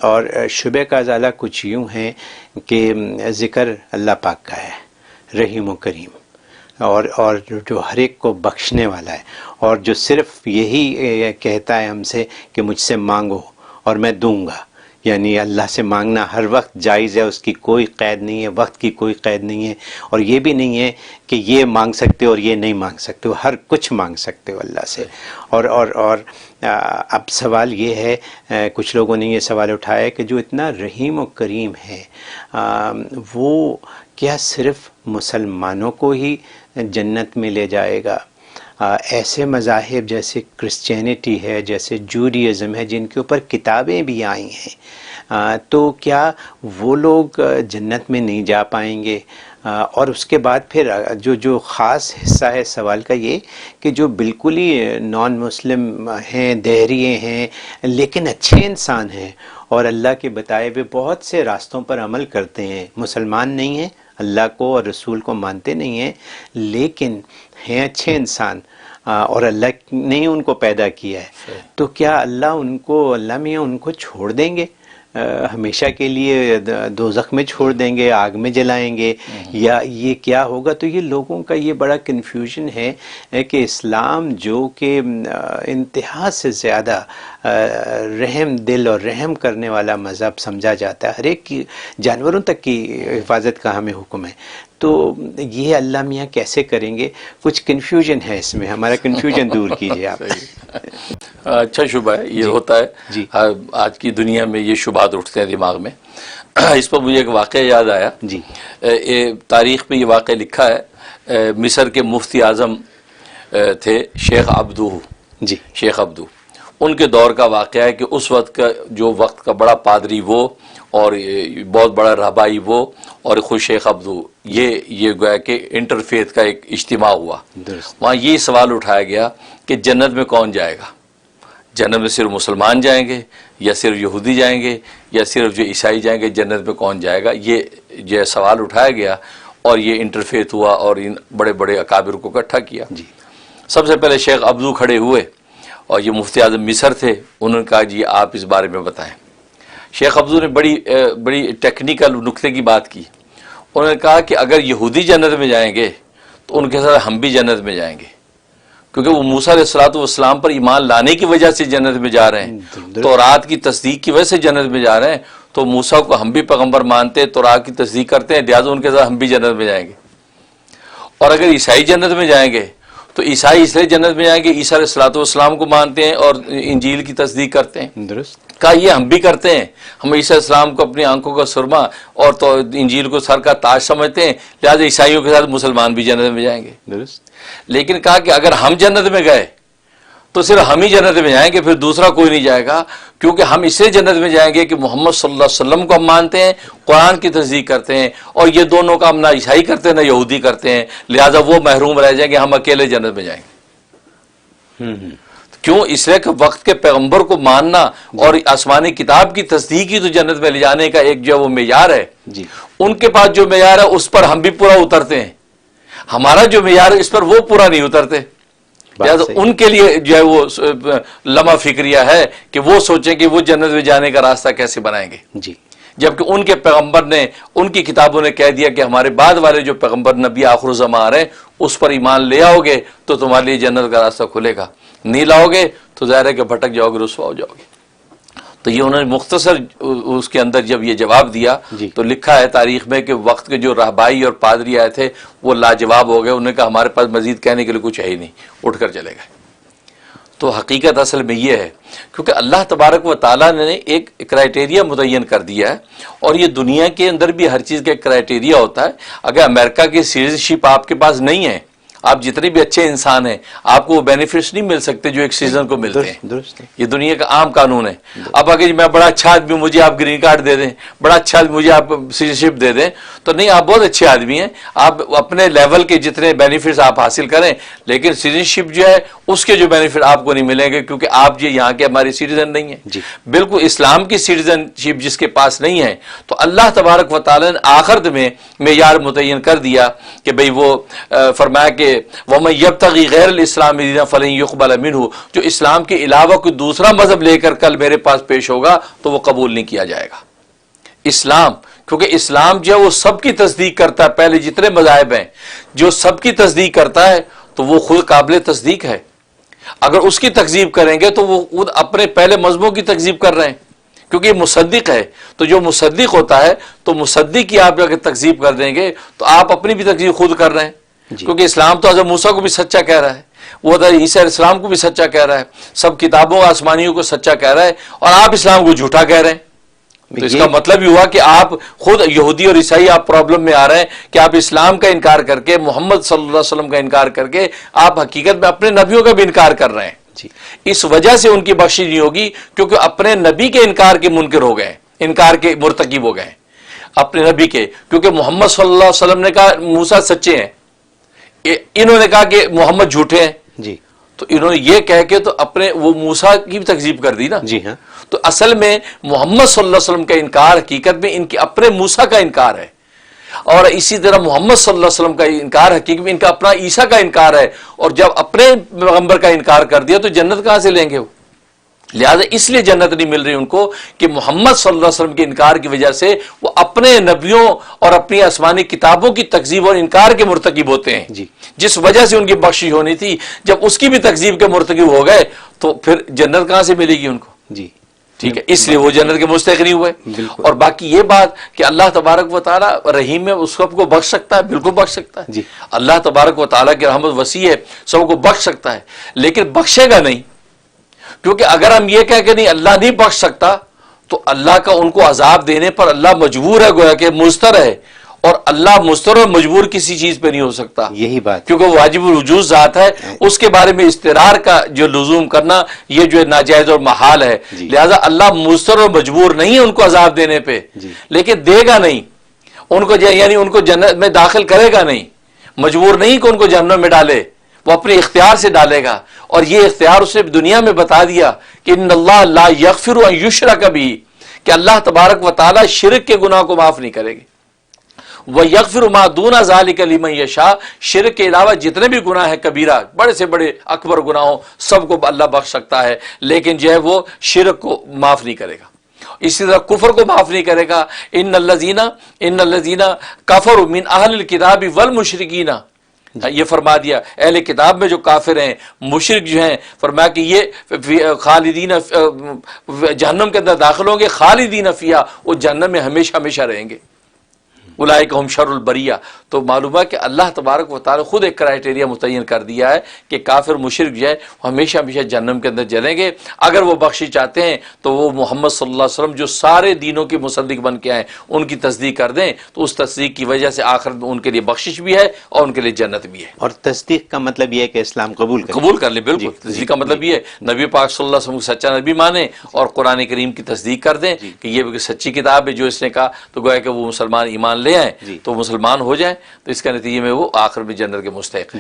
اور شبہ کا ازالہ کچھ یوں ہے کہ ذکر اللہ پاک کا ہے، رحیم و کریم، اور جو ہر ایک کو بخشنے والا ہے، اور جو صرف یہی کہتا ہے ہم سے کہ مجھ سے مانگو اور میں دوں گا، یعنی اللہ سے مانگنا ہر وقت جائز ہے، اس کی کوئی قید نہیں ہے، وقت کی کوئی قید نہیں ہے، اور یہ بھی نہیں ہے کہ یہ مانگ سکتے ہو اور یہ نہیں مانگ سکتے ہو، ہر کچھ مانگ سکتے ہو اللہ سے۔ اور اب سوال یہ ہے، کچھ لوگوں نے یہ سوال اٹھایا ہے کہ جو اتنا رحیم و کریم ہے، وہ کیا صرف مسلمانوں کو ہی جنت میں لے جائے گا؟ ایسے مذاہب جیسے کرسچینٹی ہے، جیسے جوڈیزم ہے، جن کے اوپر کتابیں بھی آئی ہیں، تو کیا وہ لوگ جنت میں نہیں جا پائیں گے؟ اور اس کے بعد پھر جو خاص حصہ ہے سوال کا یہ کہ جو بالکل ہی نان مسلم ہیں، دہریے ہیں، لیکن اچھے انسان ہیں اور اللہ کے بتائے ہوئے بہت سے راستوں پر عمل کرتے ہیں، مسلمان نہیں ہیں، اللہ کو اور رسول کو مانتے نہیں ہیں، لیکن ہیں اچھے انسان، اور اللہ نے ان کو پیدا کیا ہے، تو کیا اللہ میاں ان کو چھوڑ دیں گے ہمیشہ کے لیے، دوزخ میں چھوڑ دیں گے، آگ میں جلائیں گے، یا یہ کیا ہوگا؟ تو یہ لوگوں کا یہ بڑا کنفیوژن ہے کہ اسلام جو کہ انتہا سے زیادہ رحم دل اور رحم کرنے والا مذہب سمجھا جاتا ہے، ہر ایک کی، جانوروں تک کی حفاظت کا ہمیں حکم ہے، تو یہ اللہ میاں کیسے کریں گے؟ کچھ کنفیوژن ہے اس میں، ہمارا کنفیوژن دور کیجیے آپ۔ اچھا شبہ ہے، یہ ہوتا ہے آج کی دنیا میں، یہ شبہات اٹھتے ہیں دماغ میں۔ اس پر مجھے ایک واقعہ یاد آیا، تاریخ میں یہ واقعہ لکھا ہے، مصر کے مفتی اعظم تھے شیخ عبدو، شیخ عبدو، ان کے دور کا واقعہ ہے کہ اس وقت کا جو وقت کا بڑا پادری وہ، اور بہت بڑا رہبائی وہ، اور خود شیخ عبدو، یہ گویا کہ انٹرفیتھ کا ایک اجتماع ہوا۔ وہاں یہ سوال اٹھایا گیا کہ جنت میں کون جائے گا؟ جنت میں صرف مسلمان جائیں گے، یا صرف یہودی جائیں گے، یا صرف جو عیسائی جائیں گے؟ جنت میں کون جائے گا؟ یہ سوال اٹھایا گیا، اور یہ انٹرفیتھ ہوا، اور ان بڑے بڑے اکابر کو اکٹھا کیا۔ سب سے پہلے شیخ عبدو کھڑے ہوئے، اور یہ مفتی اعظم مصر تھے، انہوں نے کہا جی آپ اس بارے میں بتائیں۔ شیخ عبدو نے بڑی ٹیکنیکل نکتے کی بات کی، انہوں نے کہا کہ اگر یہودی جنت میں جائیں گے تو ان کے ساتھ ہم بھی جنت میں جائیں گے، کیونکہ وہ موسیٰ علیہ السلام پر ایمان لانے کی وجہ سے جنت میں جا رہے ہیں، تورات کی تصدیق کی وجہ سے جنت میں جا رہے ہیں، تو موسیٰ کو ہم بھی پیغمبر مانتے ہیں، تورات کی تصدیق کرتے ہیں، لہٰذا ان کے ساتھ ہم بھی جنت میں جائیں گے۔ اور اگر عیسائی جنت میں جائیں گے تو عیسائی اس لیے جنت میں جائیں گے، عیسیٰ علیہ السلام کو مانتے ہیں اور انجیل کی تصدیق کرتے ہیں۔ درست کہا یہ ہم بھی کرتے ہیں، ہم عیسیٰ علیہ السلام کو اپنی آنکھوں کا سرما اور تو انجیل کو سر کا تاج سمجھتے ہیں، لہٰذا عیسائیوں کے ساتھ مسلمان بھی جنت میں جائیں گے۔ درست لیکن کہا کہ اگر ہم جنت میں گئے تو صرف ہم ہی جنت میں جائیں گے، پھر دوسرا کوئی نہیں جائے گا، کیونکہ ہم اس لیے جنت میں جائیں گے کہ محمد صلی اللہ علیہ وسلم کو ہم مانتے ہیں، قرآن کی تصدیق کرتے ہیں، اور یہ دونوں کام نہ عیسائی کرتے ہیں نہ یہودی کرتے ہیں، لہٰذا وہ محروم رہ جائیں گے، ہم اکیلے جنت میں جائیں گے۔ کیوں؟ اس لیے کہ وقت کے پیغمبر کو ماننا اور آسمانی کتاب کی تصدیق ہی تو جنت میں لے جانے کا ایک جو وہ معیار ہے، ان کے پاس جو معیار ہے اس پر ہم بھی پورا اترتے ہیں، ہمارا جو معیار ہے اس پر وہ پورا نہیں اترتے، لہٰذا ان کے لیے جو ہے وہ لمحہ فکریہ ہے کہ وہ سوچیں کہ وہ جنت میں جانے کا راستہ کیسے بنائیں گے، جبکہ ان کے پیغمبر نے، ان کی کتابوں نے کہہ دیا کہ ہمارے بعد والے جو پیغمبر نبی آخر الزمان آ رہے ہیں اس پر ایمان لے آؤ گے تو تمہارے لیے جنت کا راستہ کھلے گا، نہیں لاؤ گے تو ظاہر ہے کہ بھٹک جاؤ گے، رسوا ہو جاؤ گے۔ تو یہ انہوں نے مختصر اس کے اندر جب یہ جواب دیا تو لکھا ہے تاریخ میں کہ وقت کے جو رہبائی اور پادری آئے تھے وہ لاجواب ہو گئے، انہوں نے کہا ہمارے پاس مزید کہنے کے لیے کچھ ہے ہی نہیں، اٹھ کر چلے گئے۔ تو حقیقت اصل میں یہ ہے، کیونکہ اللہ تبارک و تعالیٰ نے ایک کرائٹیریا متعین کر دیا ہے، اور یہ دنیا کے اندر بھی ہر چیز کا ایک کرائٹیریا ہوتا ہے۔ اگر امریکہ کی سٹیزن شپ آپ کے پاس نہیں ہے، آپ جتنے بھی اچھے انسان ہیں آپ کو وہ بینیفٹس نہیں مل سکتے جو ایک سٹیزن کو ملتے ہیں، یہ دنیا کا عام قانون ہے۔ اب اگر میں بڑا اچھا آدمی ہوں، مجھے آپ گرین کارڈ دے دیں، بڑا اچھا آدمی مجھے آپ سٹیزن شپ دے دیں، تو نہیں، آپ بہت اچھے آدمی ہیں، آپ اپنے لیول کے جتنے بینیفٹس آپ حاصل کریں، لیکن سٹیزن شپ جو ہے اس کے جو بینیفٹ آپ کو نہیں ملیں گے، کیونکہ آپ یہ یہاں کے ہمارے سٹیزن نہیں ہیں. بالکل اسلام کی سٹیزن شپ جس کے پاس نہیں ہے، تو اللہ تبارک و تعالیٰ نے آخرت میں معیار متعین کر دیا کہ بھئی وہ فرمایا کہ وَمَن يَبْتَغِي غَيْرَ الْإِسْلَامِ دِينًا فَلَن يُقْبَلَ مِنْهُ، جو اسلام کے علاوہ کوئی دوسرا مذہب لے کر کل میرے پاس پیش ہوگا تو وہ قبول نہیں کیا جائے گا. اسلام، کیونکہ اسلام جو ہے وہ سب کی تصدیق کرتا ہے، پہلے جتنے مذاہب ہیں جو سب کی تصدیق کرتا ہے تو وہ خود قابل تصدیق ہے. اگر اس کی تکذیب کریں گے تو وہ خود اپنے پہلے مذہبوں کی تکذیب کر رہے ہیں، کیونکہ یہ مصدق ہے. تو جو مصدق ہوتا ہے تو مصدق کی آپ اگر تکذیب کر دیں گے تو آپ اپنی بھی تکذیب خود کر رہے ہیں. کیونکہ اسلام تو حضرت موسیٰ کو بھی سچا کہہ رہا ہے، وہ حضرت عیسیٰ علیہ السلام کو بھی سچا کہہ رہا ہے، سب کتابوں آسمانیوں کو سچا کہہ رہا ہے، اور آپ اسلام کو جھوٹا کہہ رہے ہیں. تو اس کا مطلب یہ ہوا کہ آپ خود یہودی اور عیسائی آپ پرابلم میں آ رہے ہیں کہ آپ اسلام کا انکار کر کے، محمد صلی اللہ علیہ وسلم کا انکار کر کے، آپ حقیقت میں اپنے نبیوں کا بھی انکار کر رہے ہیں. اس وجہ سے ان کی بخشش نہیں ہوگی، کیونکہ اپنے نبی کے انکار کے منکر ہو گئے، انکار کے مرتکب ہو گئے اپنے نبی کے. کیونکہ محمد صلی اللہ علیہ وسلم نے کہا موسیٰ سچے ہیں، انہوں نے کہا کہ محمد جھوٹے ہیں، تو انہوں نے یہ کہہ کے تو اپنے وہ موسیٰ کی بھی تکذیب کر دی نا. جی ہاں. تو اصل میں محمد صلی اللہ علیہ وسلم کا انکار حقیقت میں ان کے اپنے موسیٰ کا انکار ہے، اور اسی طرح محمد صلی اللہ علیہ وسلم کا انکار حقیقت میں ان کا اپنا عیسیٰ کا انکار ہے. اور جب اپنے پیغمبر کا انکار کر دیا تو جنت کہاں سے لیں گے وہ؟ لہذا اس لیے جنت نہیں مل رہی ان کو کہ محمد صلی اللہ علیہ وسلم کے انکار کی وجہ سے وہ اپنے نبیوں اور اپنی آسمانی کتابوں کی تکذیب اور انکار کے مرتکب ہوتے ہیں، جس وجہ سے ان کی بخشش ہونی تھی. جب اس کی بھی تکذیب کے مرتکب ہو گئے تو پھر جنت کہاں سے ملے گی ان کو؟ ٹھیک ہے، اس لیے وہ جنت کے مستحق نہیں ہوئے. اور باقی یہ بات کہ اللہ تبارک و تعالیٰ رحیم ہے، اس سب کو بخش سکتا ہے، بالکل بخش سکتا ہے. اللہ تبارک و تعالیٰ کی رحمت وسیع ہے، سب کو بخش سکتا ہے، لیکن بخشے گا نہیں. کیونکہ اگر ہم یہ کہہ کہ نہیں اللہ نہیں بخش سکتا تو اللہ کا ان کو عذاب دینے پر اللہ مجبور ہے، گویا کہ مضطر ہے، اور اللہ مضطر اور مجبور کسی چیز پہ نہیں ہو سکتا. یہی بات، کیونکہ وہ واجب الوجود ذات ہے، اس کے بارے میں استقرار کا جو لزوم کرنا یہ جو ہے ناجائز اور محال ہے. لہذا اللہ مضطر اور مجبور نہیں ہے ان کو عذاب دینے پہ، لیکن دے گا نہیں ان کو، یعنی ان کو جنت میں داخل کرے گا نہیں، مجبور نہیں کہ ان کو جہنم میں ڈالے، وہ اپنے اختیار سے ڈالے گا. اور یہ اختیار اسے دنیا میں بتا دیا کہ ان اللہ لا یغفر ان یشرک بہ، کہ اللہ تبارک و تعالیٰ شرک کے گناہ کو معاف نہیں کرے گی. وَيَغْفِرُ مَا دُونَ ذَلِكَ لِمَن يَشَاءُ، شرک کے علاوہ جتنے بھی گناہ ہیں کبیرہ، بڑے سے بڑے اکبر گناہوں، سب کو اللہ بخش سکتا ہے، لیکن جو ہے وہ شرک کو معاف نہیں کرے گا. اسی طرح کفر کو معاف نہیں کرے گا. ان الذین کفروا من اہل الکتاب والمشرکین، یہ فرما دیا اہل کتاب میں جو کافر ہیں، مشرک جو ہیں، فرمایا کہ یہ خالدین جہنم کے اندر داخل ہوں گے، خالدین فیہا، وہ جہنم میں ہمیشہ ہمیشہ رہیں گے. اولئک ہم شر البریہ. تو معلوم ہے کہ اللہ تبارک و تعالی خود ایک کرائٹیریا متعین کر دیا ہے کہ کافر مشرک جو ہے وہ ہمیشہ ہمیشہ جہنم کے اندر جلیں گے. اگر وہ بخشش چاہتے ہیں تو وہ محمد صلی اللہ علیہ وسلم جو سارے دینوں کے مصدق بن کے آئے ان کی تصدیق کر دیں، تو اس تصدیق کی وجہ سے آخرت میں ان کے لیے بخشش بھی ہے اور ان کے لیے جنت بھی ہے. اور تصدیق کا مطلب یہ ہے کہ اسلام قبول کر لیں. بالکل تصدیق کا مطلب یہ ہے نبی پاک صلی اللہ علیہ وسلم کو سچا نبی مانیں اور قرآن کریم کی تصدیق کر دیں کہ یہ سچی کتاب ہے جو اس نے کہا، تو گویا کہ وہ مسلمان ایمان لے آئیں تو مسلمان ہو جائیں، تو اس کا نتیجے میں وہ آخر میں جنت کے مستحق ہیں.